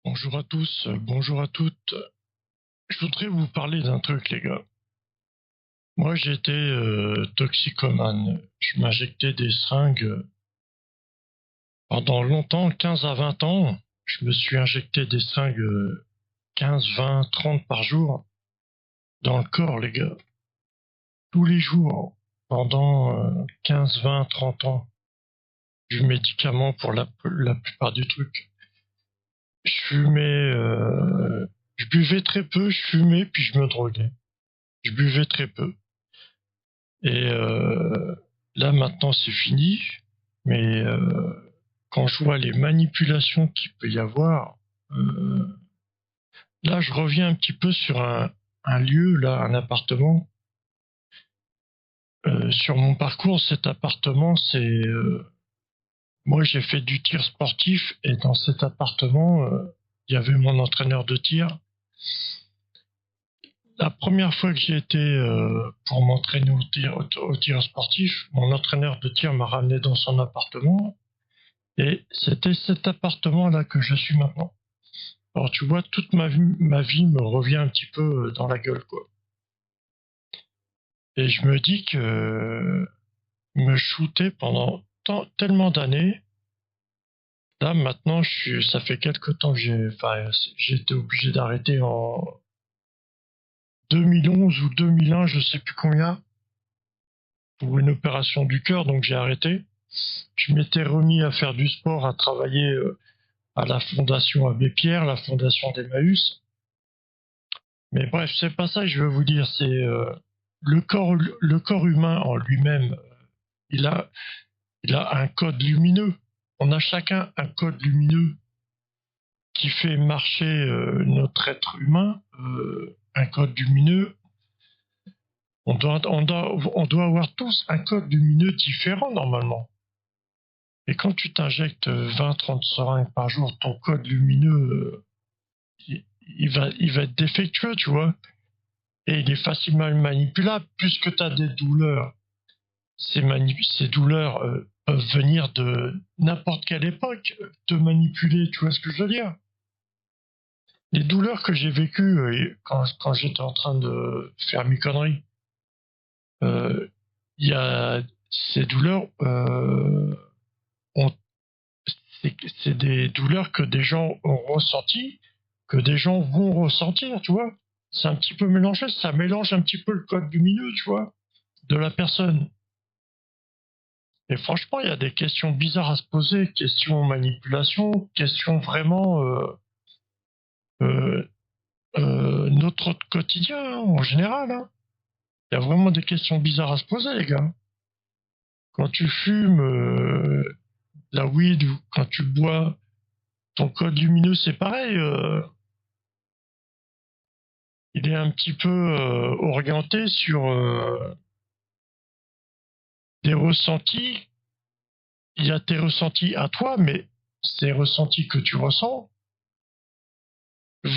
Bonjour à tous, bonjour à toutes. Je voudrais vous parler d'un truc, les gars. Moi, j'étais toxicomane. Je m'injectais des seringues pendant longtemps, 15 à 20 ans. Je me suis injecté des seringues 15, 20, 30 par jour dans le corps, les gars. Tous les jours, pendant 15, 20, 30 ans. Du médicament pour la plupart du truc. Je fumais, je buvais très peu, je fumais, puis je me droguais. Je buvais très peu. Et là maintenant c'est fini, mais quand je vois les manipulations qu'il peut y avoir, euh, là je reviens un petit peu sur un lieu, là, un appartement. Sur mon parcours, cet appartement, c'est moi j'ai fait du tir sportif et dans cet appartement, il y avait mon entraîneur de tir. La première fois que j'ai été pour m'entraîner au tir sportif, mon entraîneur de tir m'a ramené dans son appartement. Et c'était cet appartement-là que je suis maintenant. Alors tu vois, toute ma vie me revient un petit peu dans la gueule, quoi. Et je me dis que me shooter pendant tellement d'années, là maintenant, ça fait quelque temps que j'ai été obligé d'arrêter en 2011 ou 2001, je sais plus combien, pour une opération du cœur, donc j'ai arrêté. Je m'étais remis à faire du sport, à travailler à la fondation Abbé Pierre, la fondation d'Emmaüs. Mais bref, c'est pas ça que je veux vous dire. C'est le corps humain en lui-même. Il a, il a un code lumineux. On a chacun un code lumineux qui fait marcher notre être humain. Un code lumineux. On doit avoir tous un code lumineux différent normalement. Et quand tu t'injectes 20-30 seringues par jour, ton code lumineux, il va être défectueux, tu vois. Et il est facilement manipulable puisque tu as des douleurs. Ces douleurs peuvent venir de n'importe quelle époque, te manipuler, tu vois ce que je veux dire. Les douleurs que j'ai vécues quand j'étais en train de faire mes conneries, euh, il y a ces douleurs, ont- c'est des douleurs que des gens ont ressenties, que des gens vont ressentir, tu vois. C'est un petit peu mélangé, ça mélange un petit peu le code lumineux, tu vois, de la personne. Et franchement, il y a des questions bizarres à se poser, questions manipulation, questions vraiment euh, notre quotidien hein, en général. Hein. Il y a vraiment des questions bizarres à se poser, les gars. Quand tu fumes la weed ou quand tu bois, ton code lumineux, c'est pareil. Il est un petit peu orienté sur des ressentis. Il y a tes ressentis à toi, mais ces ressentis que tu ressens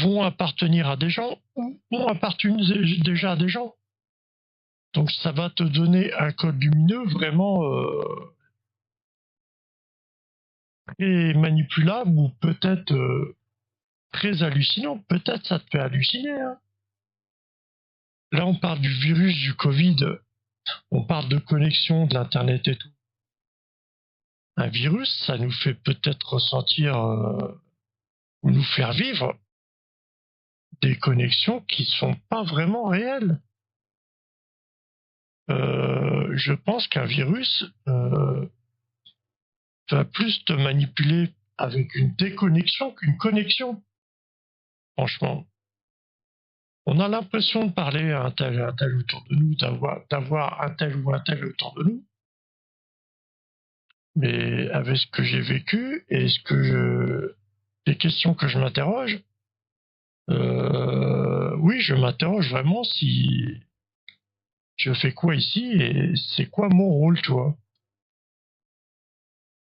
vont appartenir à des gens ou ont appartenu déjà à des gens. Donc ça va te donner un code lumineux vraiment très manipulable ou peut-être très hallucinant. Peut-être ça te fait halluciner. Hein. Là on parle du virus du Covid, on parle de connexion, de l'Internet et tout. Un virus, ça nous fait peut-être ressentir ou nous faire vivre des connexions qui sont pas vraiment réelles. Je pense qu'un virus va plus te manipuler avec une déconnexion qu'une connexion. Franchement, on a l'impression de parler à un tel autour de nous, d'avoir un tel ou un tel autour de nous. Mais avec ce que j'ai vécu et les questions que je m'interroge, oui, je m'interroge vraiment si je fais quoi ici et c'est quoi mon rôle, tu vois.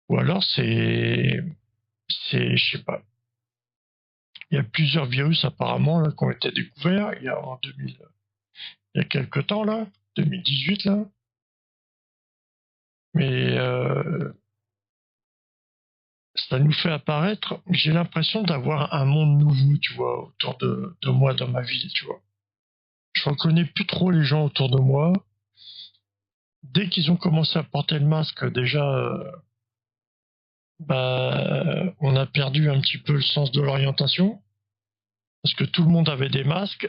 Ou alors je sais pas. Il y a plusieurs virus apparemment là, qui ont été découverts il y a en 2000, il y a quelques temps là, 2018 là. Mais ça nous fait apparaître, j'ai l'impression d'avoir un monde nouveau, tu vois, autour de moi dans ma ville, tu vois. Je reconnais plus trop les gens autour de moi. Dès qu'ils ont commencé à porter le masque, déjà, on a perdu un petit peu le sens de l'orientation, parce que tout le monde avait des masques,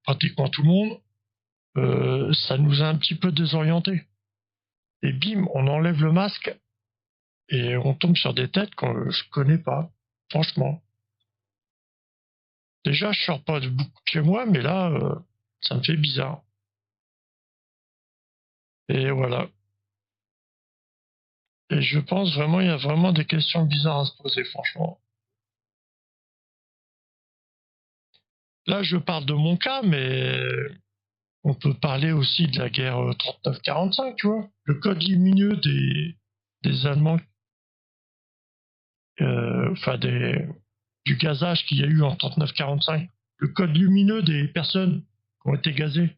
pratiquement tout le monde. Ça nous a un petit peu désorientés. Et bim, on enlève le masque et on tombe sur des têtes que je connais pas, franchement. Déjà, je sors pas de beaucoup de chez moi, mais là, ça me fait bizarre. Et voilà. Et je pense vraiment, il y a vraiment des questions bizarres à se poser, franchement. Là, je parle de mon cas, mais on peut parler aussi de la guerre 39-45, tu vois. Le code lumineux des Allemands, du gazage qu'il y a eu en 39-45. Le code lumineux des personnes qui ont été gazées.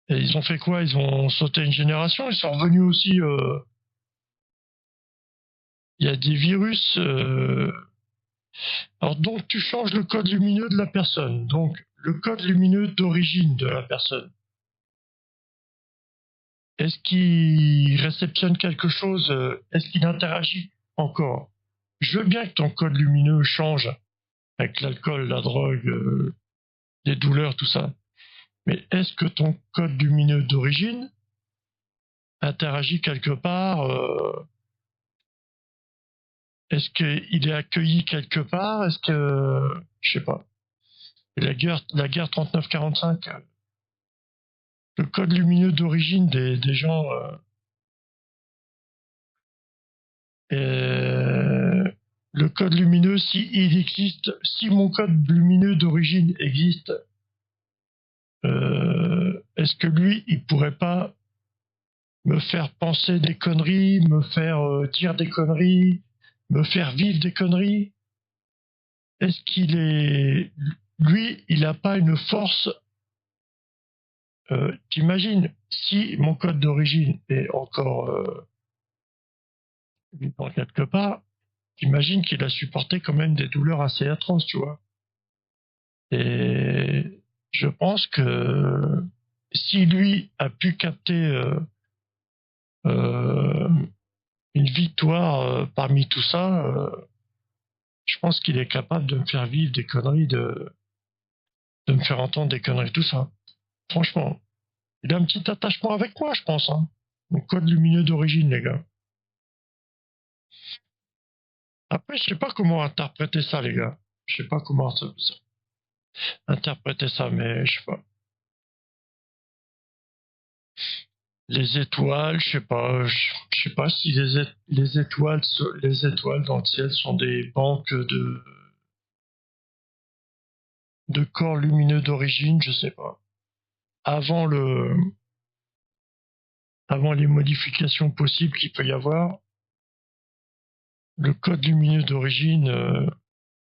Et ils ont fait quoi? Ils ont sauté une génération, ils sont revenus aussi. Il y a des virus. Alors donc tu changes le code lumineux de la personne, donc le code lumineux d'origine de la personne. Est-ce qu'il réceptionne quelque chose? Est-ce qu'il interagit encore? Je veux bien que ton code lumineux change avec l'alcool, la drogue, les douleurs, tout ça. Mais est-ce que ton code lumineux d'origine interagit quelque part? Est-ce qu'il est accueilli quelque part? Est-ce que... Je sais pas. Et la guerre 39-45, le code lumineux d'origine des gens... le code lumineux, si il existe, si mon code lumineux d'origine existe, est-ce que lui, il pourrait pas me faire penser des conneries, me faire dire des conneries, me faire vivre des conneries? Est-ce qu'il est... Lui, il n'a pas une force... T'imagines, si mon code d'origine est encore vivant quelque part, t'imagines qu'il a supporté quand même des douleurs assez atroces, tu vois. Et je pense que si lui a pu capter euh, une victoire parmi tout ça, je pense qu'il est capable de me faire vivre des conneries, de me faire entendre des conneries, tout ça. Franchement, il a un petit attachement avec moi, je pense. Hein. Mon code lumineux d'origine, les gars. Après, je sais pas comment interpréter ça, les gars. Je sais pas comment interpréter ça, mais je sais pas. Les étoiles, je sais pas si les étoiles dans le ciel sont des banques de corps lumineux d'origine, je sais pas. Avant le, avant les modifications possibles qu'il peut y avoir, le code lumineux d'origine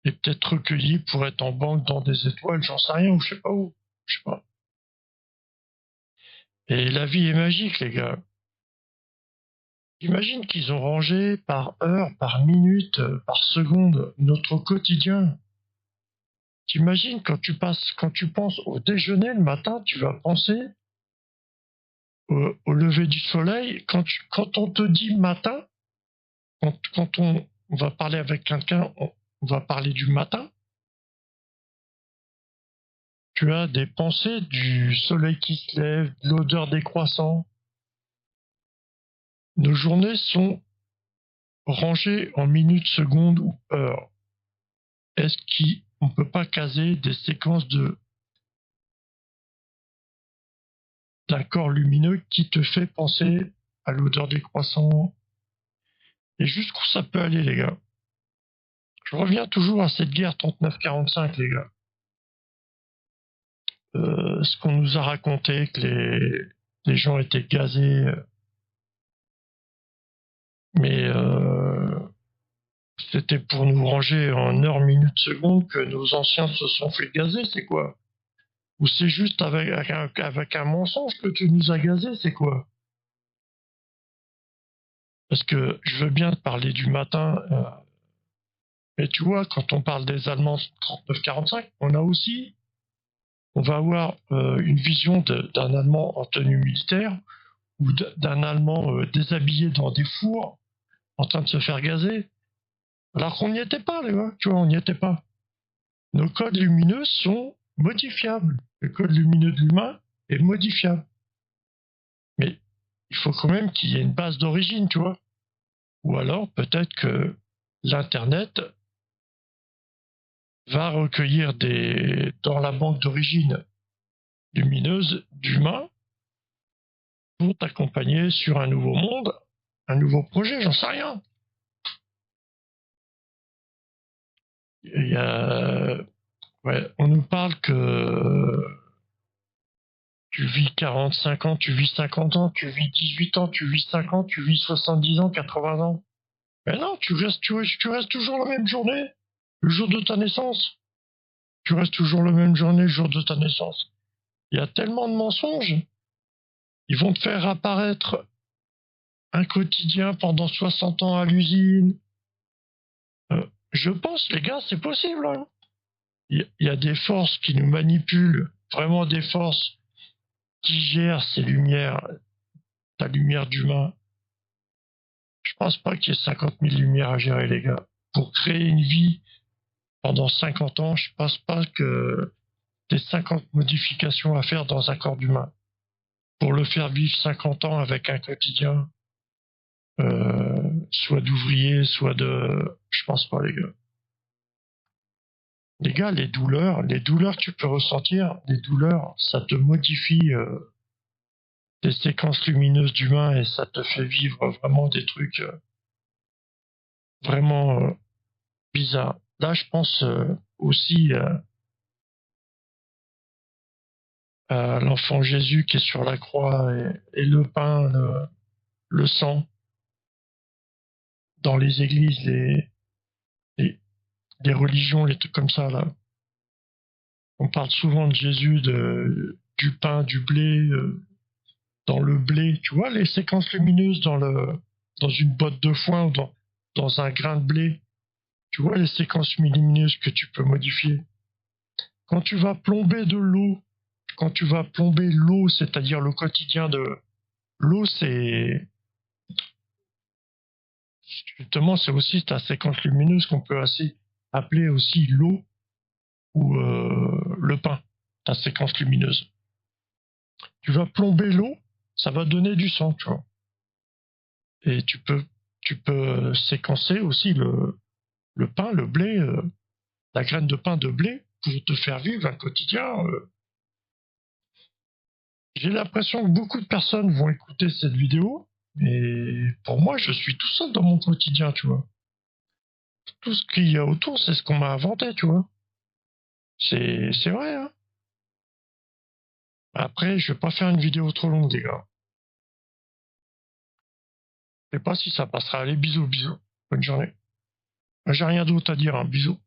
est peut-être recueilli pour être en banque dans des étoiles, j'en sais rien, ou je sais pas où, je sais pas. Et la vie est magique, les gars. Imagine qu'ils ont rangé par heure, par minute, par seconde notre quotidien. T'imagines quand tu penses au déjeuner le matin, tu vas penser au lever du soleil. Quand on te dit matin, quand on va parler avec quelqu'un, on va parler du matin. Tu as des pensées du soleil qui se lève, de l'odeur des croissants. Nos journées sont rangées en minutes, secondes ou heures. Est-ce qu'on ne peut pas caser des séquences d'un corps lumineux qui te fait penser à l'odeur des croissants? Et jusqu'où ça peut aller, les gars? Je reviens toujours à cette guerre 39-45, les gars. Ce qu'on nous a raconté, que les gens étaient gazés, mais c'était pour nous ranger en heures, minutes, secondes que nos anciens se sont fait gazer, c'est quoi? Ou c'est juste avec un mensonge que tu nous as gazés, c'est quoi? Parce que je veux bien te parler du matin, mais tu vois, quand on parle des Allemands 39-45, on va avoir une vision d'un Allemand en tenue militaire ou d'un Allemand déshabillé dans des fours en train de se faire gazer. Alors qu'on n'y était pas, les gars, tu vois, on n'y était pas. Nos codes lumineux sont modifiables. Le code lumineux de l'humain est modifiable. Mais il faut quand même qu'il y ait une base d'origine, tu vois. Ou alors peut-être que l'Internet va recueillir dans la banque d'origine lumineuse d'humains pour t'accompagner sur un nouveau monde, un nouveau projet, j'en sais rien. Il y a, ouais, on nous parle que tu vis 45 ans, tu vis 50 ans, tu vis 18 ans, tu vis 5 ans, tu vis 70 ans, 80 ans. Mais non, tu restes toujours la même journée, le jour de ta naissance. Tu restes toujours la même journée, le jour de ta naissance. Il y a tellement de mensonges. Ils vont te faire apparaître un quotidien pendant 60 ans à l'usine. Je pense, les gars, c'est possible. Hein. Il y a des forces qui nous manipulent, vraiment des forces qui gèrent ces lumières, ta lumière d'humain. Je pense pas qu'il y ait 50 000 lumières à gérer, les gars. Pour créer une vie pendant 50 ans, je pense pas que des 50 modifications à faire dans un corps d'humain. Pour le faire vivre 50 ans avec un quotidien, soit d'ouvrier, soit de... Je pense pas, les gars. Les gars, les douleurs que tu peux ressentir, les douleurs, ça te modifie des séquences lumineuses d'humain et ça te fait vivre vraiment des trucs vraiment bizarres. Là, je pense aussi à l'enfant Jésus qui est sur la croix et le pain, le sang dans les églises, les religions, les trucs comme ça là. On parle souvent de Jésus, du pain, du blé, dans le blé. Tu vois les séquences lumineuses dans une botte de foin ou dans un grain de blé. Tu vois les séquences lumineuses que tu peux modifier. Quand tu vas plomber de l'eau, quand tu vas plomber l'eau, c'est-à-dire le quotidien de l'eau, c'est justement c'est aussi ta séquence lumineuse qu'on peut appeler aussi l'eau ou le pain, ta séquence lumineuse. Tu vas plomber l'eau, ça va donner du sang, tu vois. Et tu peux séquencer aussi le pain, le blé, la graine de pain de blé pour te faire vivre un quotidien. J'ai l'impression que beaucoup de personnes vont écouter cette vidéo, mais pour moi, je suis tout seul dans mon quotidien, tu vois. Tout ce qu'il y a autour, c'est ce qu'on m'a inventé, tu vois. C'est vrai, hein. Après, je vais pas faire une vidéo trop longue, les gars. Je sais pas si ça passera. Allez, bisous, bisous. Bonne journée. J'ai rien d'autre à dire, hein. Bisous.